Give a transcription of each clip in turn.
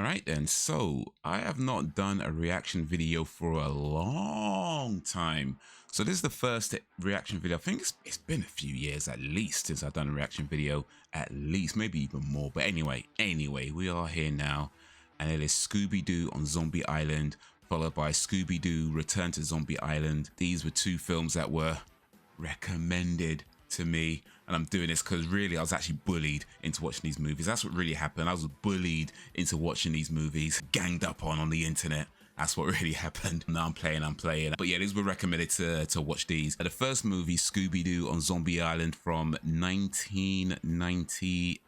Alright then, so I have not done a reaction video for a long time. So this is the first reaction video. I think it's been a few years at least since I've done a reaction video. At least, maybe even more. But anyway, we are here now. And it is Scooby-Doo on Zombie Island, followed by Scooby-Doo Return to Zombie Island. These were two films that were recommended to me, and I'm doing this because really I was actually bullied into watching these movies. That's what really happened. I was bullied into watching these movies, ganged up on the internet. That's what really happened. Now I'm playing. But yeah, these were recommended to watch these. The first movie, Scooby-Doo on Zombie Island from 1998.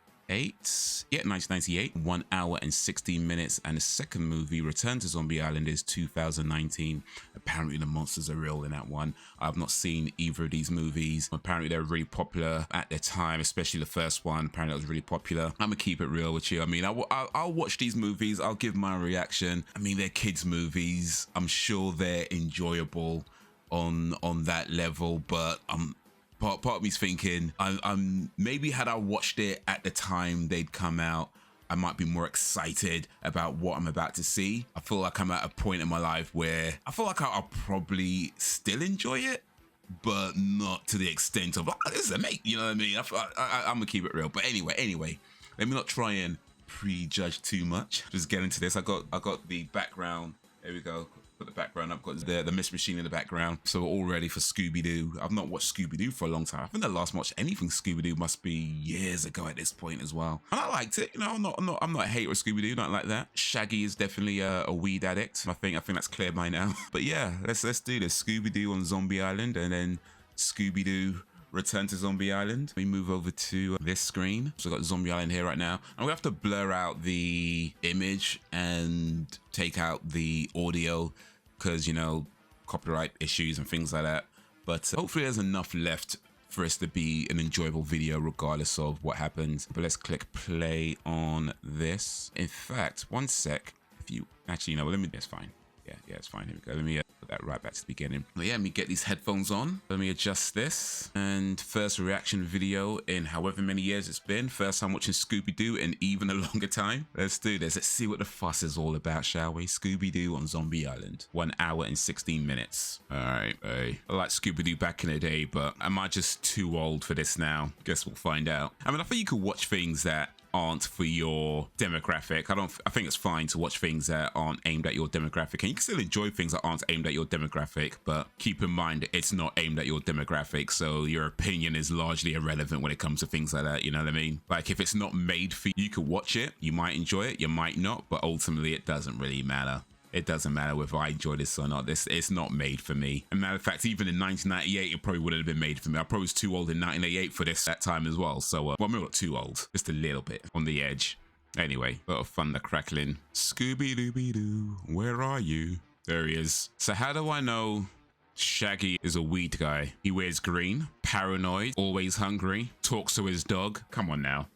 Yeah, 1998, 1 hour and 16 minutes. And the second movie, Return to Zombie Island, is 2019. Apparently the monsters are real in that one. I've not seen either of these movies. Apparently they're really popular at the time, especially the first one. Apparently that was really popular. I'm gonna keep it real with you. I mean, I'll watch these movies. I'll give my reaction. I mean, they're kids movies. I'm sure they're enjoyable on that level, but Part of me's thinking, I'm maybe had I watched it at the time they'd come out, I might be more excited about what I'm about to see. I feel like I'm at a point in my life where I feel like I'll probably still enjoy it, but not to the extent of, oh, this is amazing, you know what I mean? I'm gonna keep it real. But anyway, let me not try and prejudge too much. Just get into this. I got the background. There we go. Put the background up, got the Mist Machine in the background. So we're all ready for Scooby-Doo. I've not watched Scooby-Doo for a long time. I think the last watched anything Scooby-Doo must be years ago at this point as well. And I liked it. You know, I'm not a hater of Scooby-Doo, not like that. Shaggy is definitely a weed addict. I think that's clear by now. But yeah, let's do this. Scooby-Doo on Zombie Island, and then Scooby-Doo Return to Zombie Island. We move over to this screen. So I've got Zombie Island here right now. I'm gonna have to blur out the image and take out the audio because, you know, copyright issues and things like that. But hopefully there's enough left for us to be an enjoyable video regardless of what happens. But let's click play on this. In fact, one sec. If you actually, you know, it's fine. Yeah, it's fine. Here we go. Let me put that right back to the beginning. But yeah, let me get these headphones on. Let me adjust this. And first reaction video in however many years it's been. First time watching Scooby-Doo in even a longer time. Let's do this. Let's see what the fuss is all about, shall we? Scooby-Doo on Zombie Island. 1 hour and 16 minutes. All right. I like Scooby-Doo back in the day, but am I just too old for this now? Guess we'll find out. I mean, I think you could watch things that aren't for your demographic. I think it's fine to watch things that aren't aimed at your demographic, and you can still enjoy things that aren't aimed at your demographic, but keep in mind it's not aimed at your demographic, so your opinion is largely irrelevant when it comes to things like that, you know what I mean? Like, if it's not made for you, you could watch it, you might enjoy it, you might not, but ultimately it doesn't really matter. It doesn't matter whether I enjoy this or not. It's not made for me. As a matter of fact, even in 1998, it probably wouldn't have been made for me. I probably was too old in 1988 for this at time as well. So, well, maybe not too old, just a little bit on the edge. Anyway, a lot of thunder crackling. Scooby-Dooby-Doo, where are you? There he is. So how do I know Shaggy is a weed guy? He wears green, paranoid, always hungry, talks to his dog. Come on now.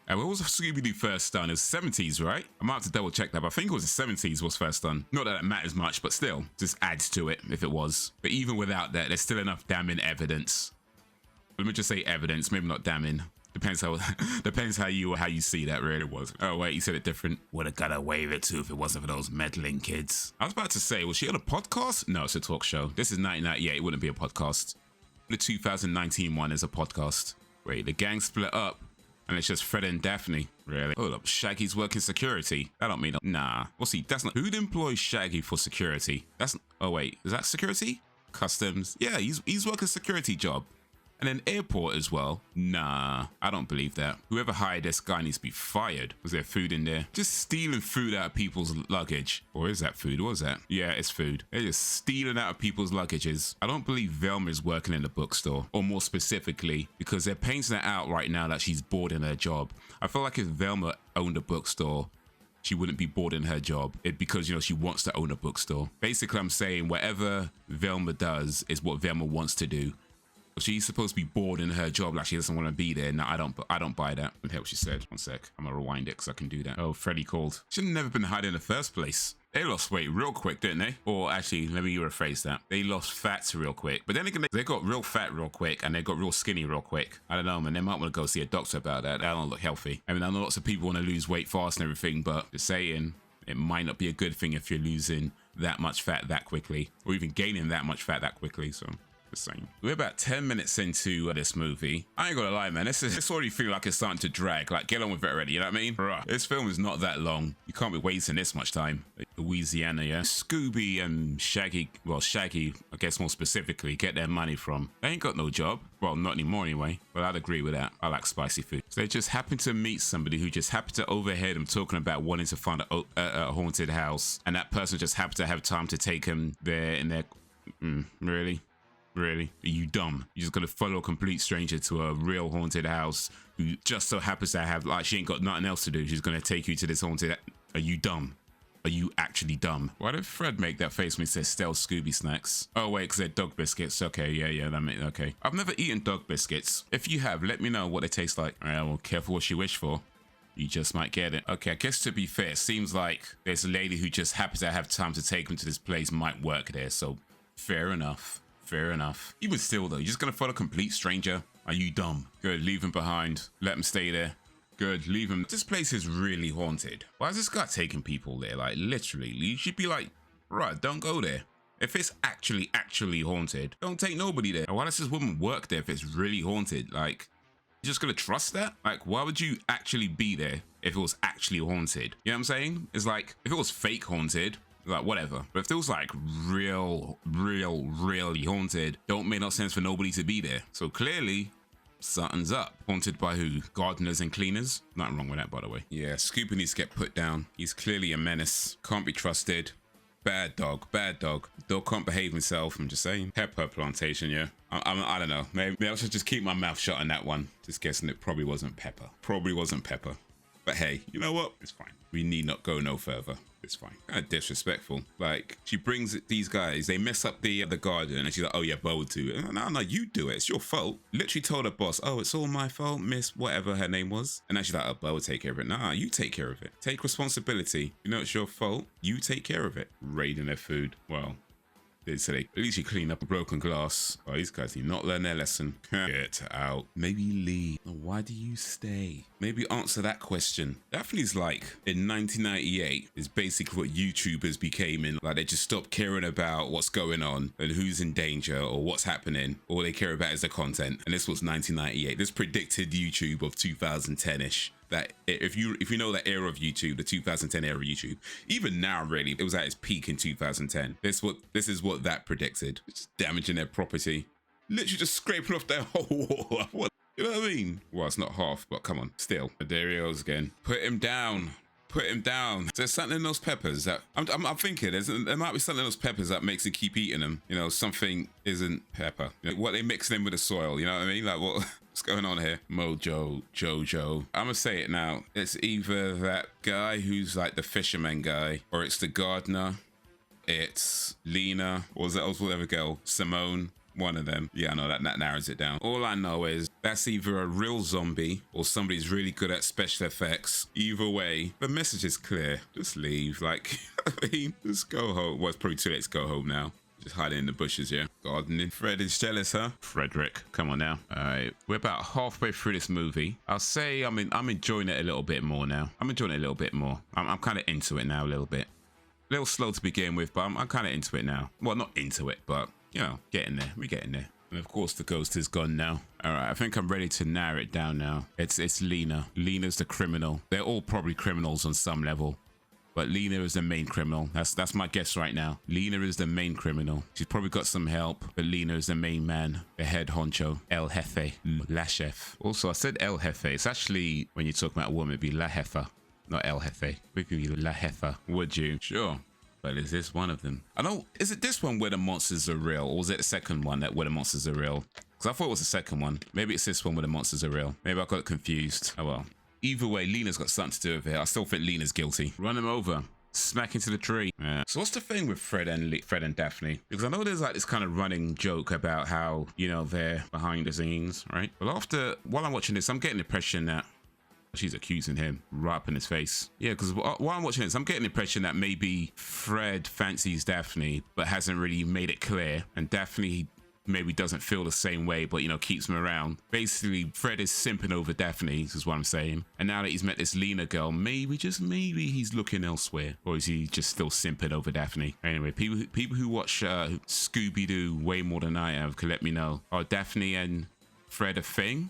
And what was Scooby-Doo first done? It was 70s, right? I might have to double check that, but I think it was the 70s was first done. Not that it matters much, but still, just adds to it if it was. But even without that, there's still enough damning evidence. Let me just say evidence, maybe not damning. Depends how you see that really was. Oh wait, you said it different. Would have got away with it too if it wasn't for those meddling kids. I was about to say, was she on a podcast? No, it's a talk show. This is 1998, it wouldn't be a podcast. The 2019 one is a podcast. Wait, the gang split up. And it's just Fred and Daphne. Really? Hold up, Shaggy's working security. That don't mean, nah. Well, see, that's not, who'd employ Shaggy for security? That's, oh wait, is that security? Customs? Yeah, he's working a security job. And then airport as well. Nah, I don't believe that. Whoever hired this guy needs to be fired. Was there food in there? Just stealing food out of people's luggage. Or is that food? What was that? Yeah, it's food. They're just stealing out of people's luggages. I don't believe Velma is working in the bookstore. Or more specifically, because they're painting it out right now that she's bored in her job. I feel like if Velma owned a bookstore, she wouldn't be bored in her job. Because, you know, she wants to own a bookstore. Basically, I'm saying whatever Velma does is what Velma wants to do. She's supposed to be bored in her job, like she doesn't want to be there. No, I don't buy that. Let me hear what she said. One sec. I'm gonna rewind it because I can do that. Oh, Freddy called. Should have never been hiding in the first place. They lost weight real quick, didn't they? Or actually, let me rephrase that. They lost fat real quick. But then again, they got real fat real quick and they got real skinny real quick. I don't know, man. They might want to go see a doctor about that. That don't look healthy. I mean, I know lots of people want to lose weight fast and everything, but just saying, it might not be a good thing if you're losing that much fat that quickly, or even gaining that much fat that quickly. So just saying. We're about 10 minutes into this movie. I ain't gonna lie, man. This already feel like it's starting to drag. Like, get on with it already. You know what I mean? Right. This film is not that long. You can't be wasting this much time. Louisiana, yeah. Scooby and Shaggy, well, Shaggy, I guess more specifically, get their money from. They ain't got no job. Well, not anymore anyway. But I'd agree with that. I like spicy food. So they just happen to meet somebody who just happened to overhear them talking about wanting to find a haunted house, and that person just happened to have time to take him there in their. Really? Really? Are you dumb? You're just gonna follow a complete stranger to a real haunted house who just so happens to have, like, she ain't got nothing else to do. She's gonna take you to this haunted. Are you dumb? Are you actually dumb? Why did Fred make that face when he says stale Scooby snacks? Oh wait, because they're dog biscuits. Okay, yeah, that makes okay. I've never eaten dog biscuits. If you have, let me know what they taste like. All right, well, careful what you wish for. You just might get it. Okay, I guess to be fair, it seems like there's a lady who just happens to have time to take him to this place might work there. So fair enough. Fair enough. Even still though, you're just gonna follow a complete stranger? Are you dumb? Good, leave him behind. Let him stay there. Good, leave him. This place is really haunted. Why is this guy taking people there? Like, literally, you should be like, right, don't go there. If it's actually haunted, don't take nobody there. Why does this woman work there if it's really haunted? Like, you're just gonna trust that? Like, why would you actually be there if it was actually haunted? You know what I'm saying? It's like, if it was fake haunted, like, whatever. But if it was like really haunted, don't make no sense for nobody to be there. So clearly, something's up. Haunted by who? Gardeners and cleaners? Nothing wrong with that, by the way. Yeah, Scooby needs to get put down. He's clearly a menace. Can't be trusted. Bad dog, bad dog. Dog can't behave himself. I'm just saying. Pepper plantation, yeah. I don't know. Maybe I should just keep my mouth shut on that one. Just guessing it probably wasn't pepper. Probably wasn't pepper. But hey, you know what? It's fine. We need not go no further. It's fine. Kind of disrespectful. Like, she brings these guys, they mess up the garden, and she's like, oh yeah, Bo would do it. No, you do it. It's your fault. Literally told her boss, oh, it's all my fault, miss whatever her name was. And then she's like, oh, Bo will take care of it. Nah, you take care of it. Take responsibility. You know it's your fault. You take care of it. Raiding their food. Well, so they at least you clean up a broken glass. Oh, these guys did not learn their lesson. Get out. Maybe leave. Why do you stay? Maybe answer that question. Daphne's like, in 1998 is basically what YouTubers became in. Like, they just stopped caring about what's going on and who's in danger or what's happening. All they care about is the content. And this was 1998. This predicted YouTube of 2010-ish. That if you know that era of YouTube, the 2010 era of YouTube, even now really, it was at its peak in 2010. This is what that predicted. It's damaging their property. Literally just scraping off their whole wall. What? You know what I mean? Well, it's not half, but come on, still. There he goes again. Put him down. Put him down. There's something in those peppers that I'm thinking there might be something in those peppers that makes it keep eating them. You know, something isn't pepper. You know, what they mix in with the soil. You know what I mean? Like what's going on here? Mojo, Jojo. I'm gonna say it now. It's either that guy who's like the fisherman guy, or it's the gardener. It's Lena, or was that whatever girl? Simone. One of them. Yeah, I know that narrows it down. All I know is that's either a real zombie or somebody's really good at special effects. Either way, the message is clear. Just leave. Like, I mean, just go home. Well, it's probably too late to go home now. Just hiding in the bushes, yeah. Gardening. Fred is jealous, huh? Frederick, come on now. All right, we're about halfway through this movie. I'll say I'm enjoying it a little bit more now. I'm enjoying it a little bit more. I'm kind of into it now a little bit. A little slow to begin with, but I'm kind of into it now. Well, not into it, but you know, getting there. We're getting there. And of course, the ghost is gone now. All right, I think I'm ready to narrow it down now. It's Lena. Lena's the criminal. They're all probably criminals on some level, but Lena is the main criminal. That's my guess right now. Lena is the main criminal. She's probably got some help, but Lena is the main man, the head honcho, El Jefe, La Chef. Also, I said El Jefe. It's actually, when you talk about a woman, it'd be La Jefa, not El Jefe. We could be La Jefa. Would you? Sure. But is this one of them? I know, is it this one where the monsters are real? Or was it the second one where the monsters are real? Because I thought it was the second one. Maybe it's this one where the monsters are real. Maybe I got confused. Oh well. Either way, Lena's got something to do with it. I still think Lena's guilty. Run him over. Smack into the tree. Yeah. So what's the thing with Fred and Daphne? Because I know there's like this kind of running joke about how, you know, they're behind the scenes, right? Well, while I'm watching this, I'm getting the impression that She's accusing him right up in his face. Yeah, because while I'm watching this, I'm getting the impression that maybe Fred fancies Daphne, but hasn't really made it clear. And Daphne maybe doesn't feel the same way, but, you know, keeps him around. Basically, Fred is simping over Daphne, is what I'm saying. And now that he's met this Lena girl, maybe, just maybe, he's looking elsewhere. Or is he just still simping over Daphne? Anyway, people who watch Scooby-Doo way more than I have can let me know. Are Daphne and Fred a thing?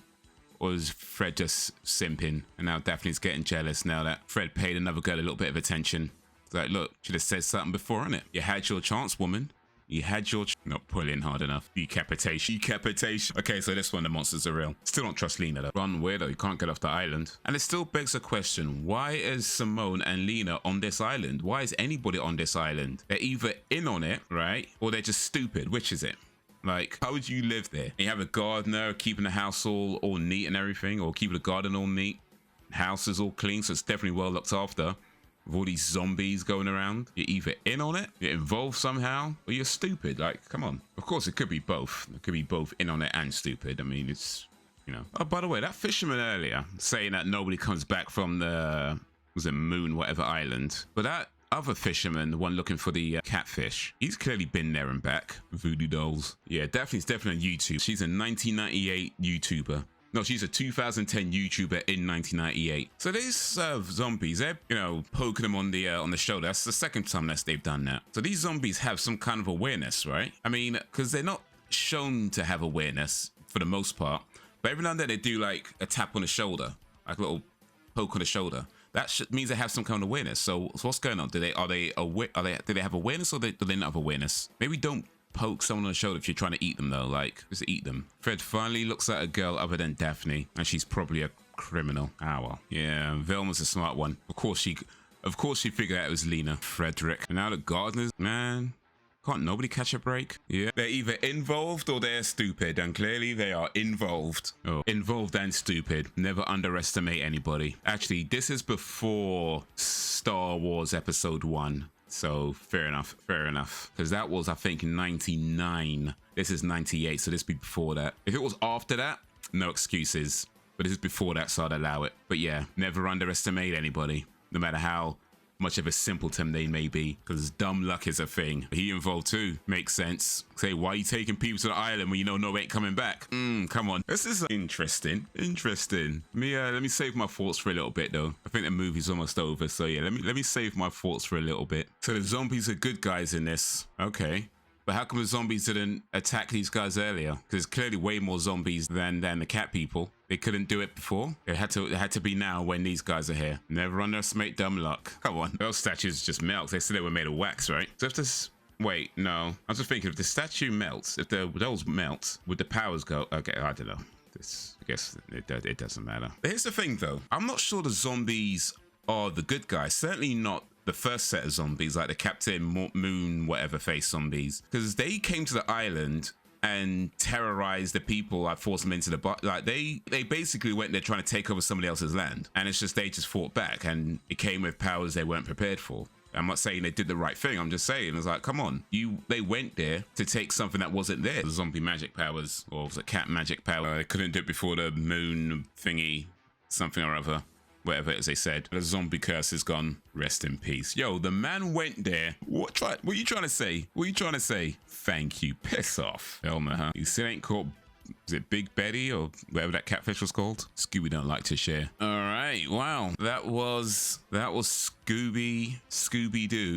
Or is Fred just simping? And now Daphne's getting jealous now that Fred paid another girl a little bit of attention. It's like, look, should have said something before, innit? You had your chance, woman. You had your not pulling hard enough. Decapitation. Decapitation. Okay, so this one, the monsters are real. Still don't trust Lena though. Run weirdo, you can't get off the island. And it still begs a question. Why is Simone and Lena on this island? Why is anybody on this island? They're either in on it, right? Or they're just stupid. Which is it? Like, how would you live there? You have a gardener keeping the house all neat and everything, or keeping the garden all neat. House is all clean, so it's definitely well looked after. With all these zombies going around, you're either in on it, you're involved somehow, or you're stupid. Like, come on. Of course, it could be both. It could be both in on it and stupid. I mean, it's, you know. Oh, by the way, that fisherman earlier saying that nobody comes back from the, was it Moon, whatever island. But that other fisherman, the one looking for the catfish, he's clearly been there and back. Voodoo dolls. Yeah, Daphne's definitely on YouTube. She's a 1998 YouTuber. No, she's a 2010 YouTuber in 1998. So these zombies, they're, you know, poking them on the shoulder. That's the second time that they've done that. So these zombies have some kind of awareness, right? I mean, because they're not shown to have awareness for the most part. But every now and then they do like a tap on the shoulder, like a little poke on the shoulder. That means they have some kind of awareness. So what's going on? Do they have awareness, or do they not have awareness? Maybe don't poke someone on the shoulder if you're trying to eat them though, like just eat them. Fred finally looks at a girl other than Daphne, and she's probably a criminal. Ah well. Yeah, Velma's a smart one. Of course she figured out it was Lena. Frederick. And now the gardeners, man, can't nobody catch a break? Yeah, they're either involved or they're stupid, and clearly they are involved. Oh, involved and stupid. Never underestimate anybody. Actually, this is before Star Wars Episode 1. So fair enough, because that was, I think, 99. This is 98, so this be before that. If it was after that, no excuses, but this is before that, so I'd allow it. But yeah, never underestimate anybody, no matter how much of a simpleton they may be, because dumb luck is a thing. He involved too. Makes sense. Say, why are you taking people to the island when you know no ain't coming back? Come on. This is interesting. Let me save my thoughts for a little bit though. I think the movie's almost over, so yeah, let me save my thoughts for a little bit. So the zombies are good guys in this. Okay. But how come the zombies didn't attack these guys earlier? Because there's clearly way more zombies than the cat people. They couldn't do it before. It had to be now when these guys are here. Never underestimate dumb luck. Come on. Those statues just melt. They said they were made of wax, right? So if this... Wait, no. I was just thinking, if the statue melts, if those melt, would the powers go? Okay, I don't know. I guess it doesn't matter. But here's the thing, though. I'm not sure the zombies are the good guys. Certainly not the first set of zombies, like the Captain Moon whatever face zombies, because they came to the island and terrorized the people. I forced them into the like they basically went there trying to take over somebody else's land, and it's just they just fought back, and it came with powers they weren't prepared for. I'm not saying they did the right thing. I'm just saying it's like, come on, they went there to take something that wasn't there. The zombie magic powers, or was it cat magic power? They couldn't do it before the moon thingy, something or other. Whatever it is they said. The zombie curse is gone. Rest in peace. Yo, the man went there. What are you trying to say? What are you trying to say? Thank you. Piss off. Elmer, huh? You still ain't caught... Is it Big Betty or whatever that catfish was called? Scooby don't like to share. All right. Wow. That was Scooby-Doo.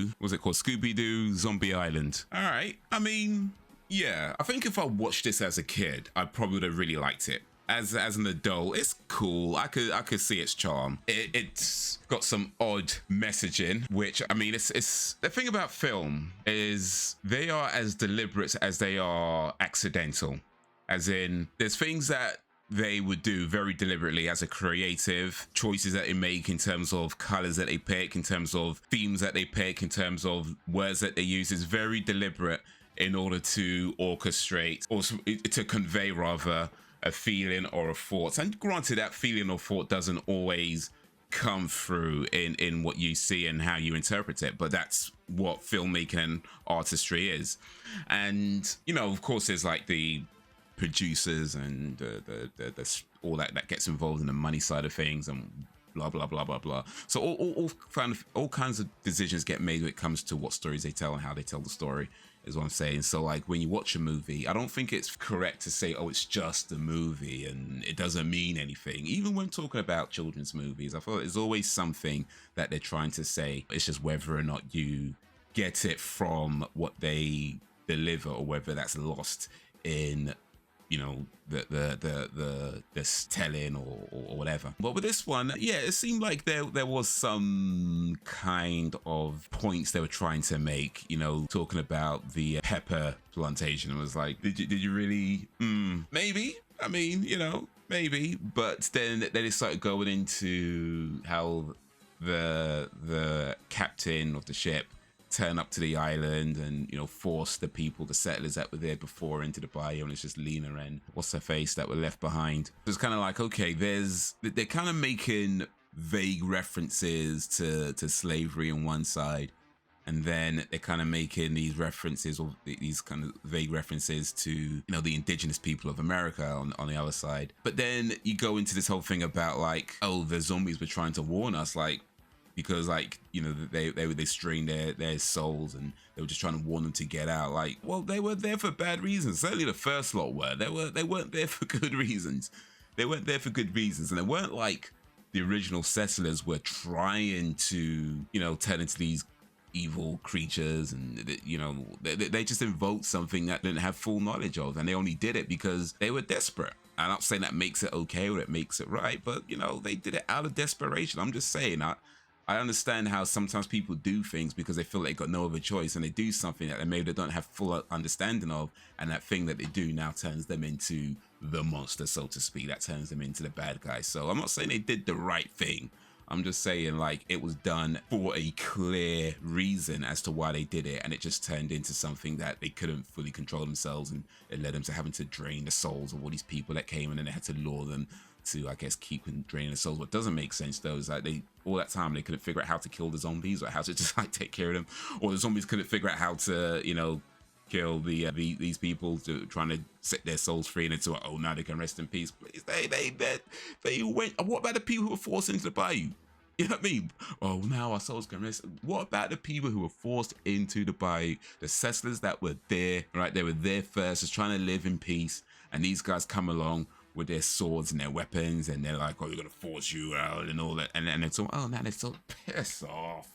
What was it called? Scooby-Doo Zombie Island. All right. I mean, yeah. I think if I watched this as a kid, I probably would have really liked it. As an adult, it's cool. I could see its charm. It's got some odd messaging, which, I mean, it's the thing about film is they are as deliberate as they are accidental. As in, there's things that they would do very deliberately as a creative, choices that they make in terms of colors that they pick, in terms of themes that they pick, in terms of words that they use. Is very deliberate in order to orchestrate, or to convey rather, a feeling or a thought. And granted, that feeling or thought doesn't always come through in what you see and how you interpret it, but that's what filmmaking and artistry is. And, you know, of course, there's like the producers and the all that gets involved in the money side of things, and blah blah blah blah blah. So all kinds of decisions get made when it comes to what stories they tell and how they tell the story, is what I'm saying. So like when you watch a movie, I don't think it's correct to say, oh, it's just a movie and it doesn't mean anything. Even when talking about children's movies, I feel like there's always something that they're trying to say. It's just whether or not you get it from what they deliver or whether that's lost in, you know, the telling or whatever. But with this one, yeah, it seemed like there was some kind of points they were trying to make, you know, talking about the pepper plantation. It was like, did you really? Maybe. I mean, you know, maybe. But then they started going into how the captain of the ship turn up to the island and, you know, force the people, the settlers that were there before into the bayou, and it's just Lena and what's her face that were left behind. It's kind of like, okay, they're kind of making vague references to slavery on one side, and then they're kind of making these references, or these kind of vague references to, you know, the indigenous people of America on the other side. But then you go into this whole thing about like, oh, the zombies were trying to warn us, like, because, like, you know, they strained their souls and they were just trying to warn them to get out. Like, well, they were there for bad reasons. Certainly the first lot were. They weren't there for good reasons. They weren't there for good reasons. And they weren't like the original settlers were trying to, you know, turn into these evil creatures, and, you know, they just invoked something that they didn't have full knowledge of, and they only did it because they were desperate. I'm not saying that makes it okay or it makes it right, but, you know, they did it out of desperation. I'm just saying, I understand how sometimes people do things because they feel like they've got no other choice, and they do something that maybe they don't have full understanding of, and that thing that they do now turns them into the monster, so to speak. That turns them into the bad guy. So I'm not saying they did the right thing. I'm just saying, like, it was done for a clear reason as to why they did it, and it just turned into something that they couldn't fully control themselves, and it led them to having to drain the souls of all these people that came, and then they had to lure them to, I guess, keep draining the souls. What doesn't make sense though is like all that time they couldn't figure out how to kill the zombies, or how to just like take care of them, or the zombies couldn't figure out how to, you know, kill these people, to trying to set their souls free, and until, oh, now they can rest in peace. Please, they went. What about the people who were forced into the bayou? You know what I mean? Oh, now our souls can rest. What about the people who were forced into the bayou? The settlers that were there, right? They were there first, just trying to live in peace, and these guys come along with their swords and their weapons, and they're like, oh, we're gonna force you out and all that, and it's all, oh, now they're so piss off.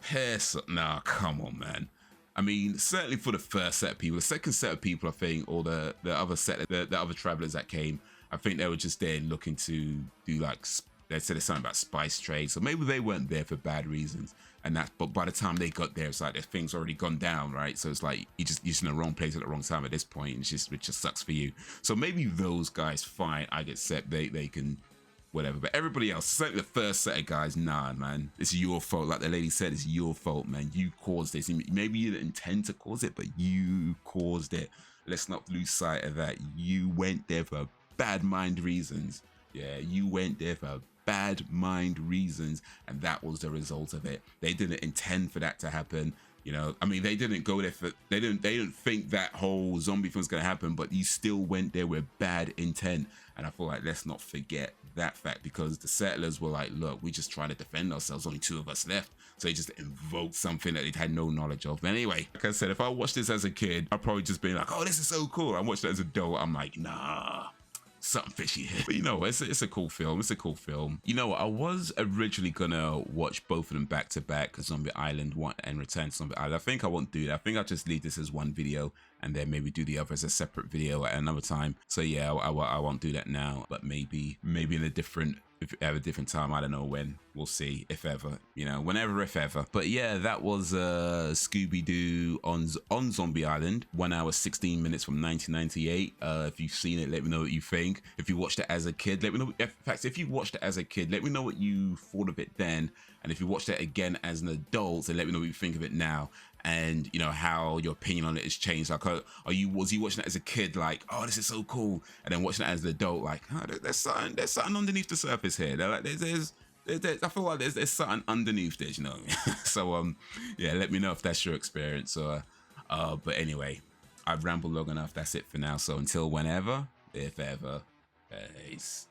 Nah, come on, man. I mean, certainly for the first set of people. The second set of people, I think, or the other set, the other travelers that came, I think they were just there looking to do, like, they said it's something about spice trade, so maybe they weren't there for bad reasons. And that, but by the time they got there, it's like their thing's already gone down, right? So it's like you're just in the wrong place at the wrong time at this point. And it just sucks for you. So maybe those guys, fine, I get set, they can whatever. But everybody else, certainly the first set of guys, nah, man, it's your fault. Like the lady said, it's your fault, man. You caused this. Maybe you didn't intend to cause it, but you caused it. Let's not lose sight of that. You went there for bad mind reasons. Yeah, you went there for bad mind reasons, and that was the result of it. They didn't intend for that to happen. You know, I mean, they didn't go there for, they didn't think that whole zombie thing was going to happen, but you still went there with bad intent. And I feel like, let's not forget that fact, because the settlers were like, look, we're just trying to defend ourselves. Only 2 of us left. So they just invoked something that they had no knowledge of. But anyway, like I said, if I watched this as a kid, I'd probably just be like, oh, this is so cool. I watched it as an adult. I'm like, nah, something fishy here. But you know, it's a cool film. It's a cool film. You know, I was originally gonna watch both of them back to back, Zombie Island 1 and Return to Zombie Island. I think I won't do that. I think I'll just leave this as one video and then maybe do the other as a separate video at another time. So yeah, I won't do that now, but maybe in a different, if at a different time, I don't know when, we'll see, if ever, you know, whenever, if ever. But yeah, that was Scooby-Doo on Zombie Island, 1 hour 16 minutes from 1998. If you've seen it, let me know what you think. If you watched it as a kid, let me know. In fact, if you watched it as a kid, let me know what you thought of it then. And if you watched it again as an adult, then let me know what you think of it now. And you know how your opinion on it has changed. Like, was you watching it as a kid, like, oh, this is so cool, and then watching it as an adult, like, oh, there's something underneath the surface here. They're like, there's I feel like there's something underneath this, you know. So yeah, let me know if that's your experience. Or but anyway, I've rambled long enough. That's it for now. So until whenever, if ever, peace.